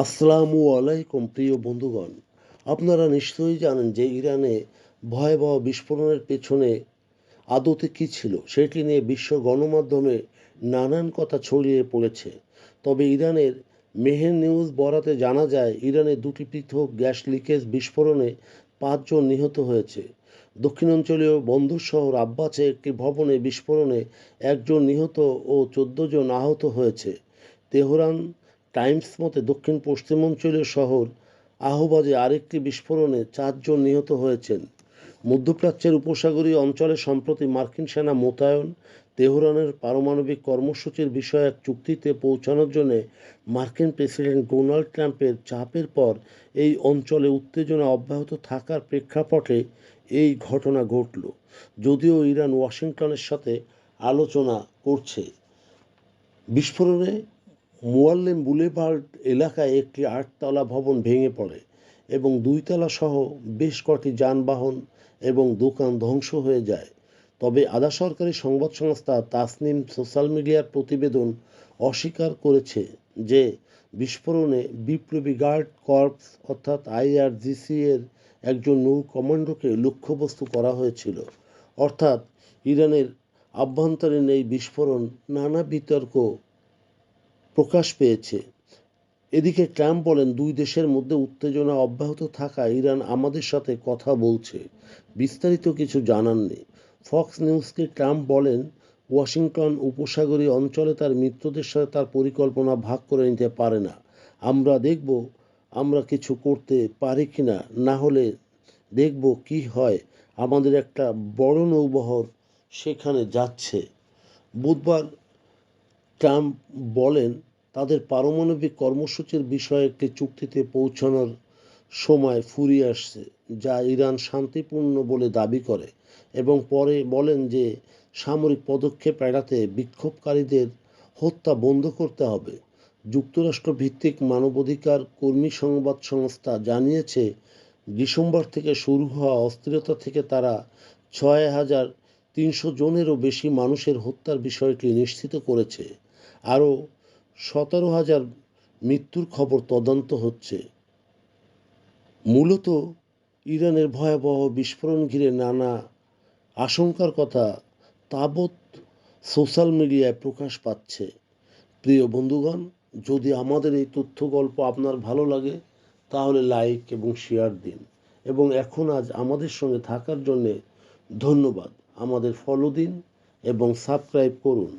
আসসালামু আলাইকুম প্রিয় বন্ধুগণ। আপনারা নিশ্চয়ই জানেন যে ইরানে ভয়াবহ বিস্ফোরণের পেছনে আদতে কী ছিল সেটি নিয়ে বিশ্ব গণমাধ্যমে নানান কথা ছড়িয়ে পড়েছে। তবে ইরানের মেহের নিউজ বরাতে জানা যায় ইরানে দুটি পৃথক গ্যাস লিকেজ বিস্ফোরণে 5 জন নিহত হয়েছে। দক্ষিণাঞ্চলীয় বন্দর শহর আব্বাসে একটি ভবনে বিস্ফোরণে 1 জন নিহত ও 14 জন আহত হয়েছে। তেহরান টাইমস মতে দক্ষিণ পশ্চিমাঞ্চলীয় শহর আহবাজে আরেকটি বিস্ফোরণে 4 জন নিহত হয়েছেন। মধ্যপ্রাচ্যের উপসাগরীয় অঞ্চলে সম্প্রতি মার্কিন সেনা মোতায়েন, তেহরানের পারমাণবিক কর্মসূচির বিষয়ে এক চুক্তিতে পৌঁছানোর জন্য মার্কিন প্রেসিডেন্ট ডোনাল্ড ট্রাম্পের চাপের পর এই অঞ্চলে উত্তেজনা অব্যাহত থাকার প্রেক্ষাপটে এই ঘটনা ঘটল। যদিও ইরান ওয়াশিংটনের সাথে আলোচনা করছে। বিস্ফোরণে মুয়াল্লেম বুলেভার্ড এলাকায় একটি 8 তলা ভবন ভেঙে পড়ে এবং 2 তলা সহ বেশ কটি যানবাহন এবং দোকান ধ্বংস হয়ে যায়। তবে আধা সরকারি সংবাদ সংস্থা তাসনিম সোশ্যাল মিডিয়ার প্রতিবেদন অস্বীকার করেছে যে বিস্ফোরণে বিপ্লবী গার্ড কর্পস অর্থাৎ আইআরজিসি এর একজন নৌ কমান্ডোকে লক্ষ্যবস্তু করা হয়েছিল। অর্থাৎ ইরানের আভ্যন্তরীণ এই বিস্ফোরণ নানা বিতর্ক প্রকাশ পেয়েছে। এদিকে ট্রাম্প বলেন, দুই দেশের মধ্যে উত্তেজনা অব্যাহত থাকায় ইরান আমাদের সাথে কথা বলছে, বিস্তারিত কিছু জানাননি। ফক্স নিউজকে ট্রাম্প বলেন, ওয়াশিংটন উপসাগরীয় অঞ্চলে তার মিত্রদের সাথে তার পরিকল্পনা ভাগ করে নিতে পারে না। আমরা দেখব আমরা কিছু করতে পারি কিনা, না হলে দেখব কি হয়। আমাদের একটা বড় নৌবহর সেখানে যাচ্ছে। বুধবার ট্রাম্প বলেন, তাদের পারমাণবিক কর্মসূচির বিষয়ে একটি চুক্তিতে পৌঁছানোর সময় ফুরিয়ে আসছে, যা ইরান শান্তিপূর্ণ বলে দাবি করে, এবং পরে বলেন যে সামরিক পদক্ষেপ এড়াতে বিক্ষোভকারীদের হত্যা বন্ধ করতে হবে। যুক্তরাষ্ট্র ভিত্তিক মানবাধিকার কর্মী সংবাদ সংস্থা জানিয়েছে, ডিসেম্বর থেকে শুরু হওয়া অস্থিরতা থেকে তারা 6,300 জনেরও বেশি মানুষের হত্যার বিষয়টি নিশ্চিত করেছে। আরও 17,000 মৃত্যুর খবর তদন্ত হচ্ছে। মূলত ইরানের ভয়াবহ বিস্ফোরণ ঘিরে নানা আশঙ্কার কথা তাবৎ সোশ্যাল মিডিয়ায় প্রকাশ পাচ্ছে। প্রিয় বন্ধুগণ, যদি আমাদের এই তথ্য গল্প আপনার ভালো লাগে তাহলে লাইক এবং শেয়ার দিন, এবং আজ আমাদের সঙ্গে থাকার জন্যে ধন্যবাদ। আমাদের ফলো দিন এবং সাবস্ক্রাইব করুন।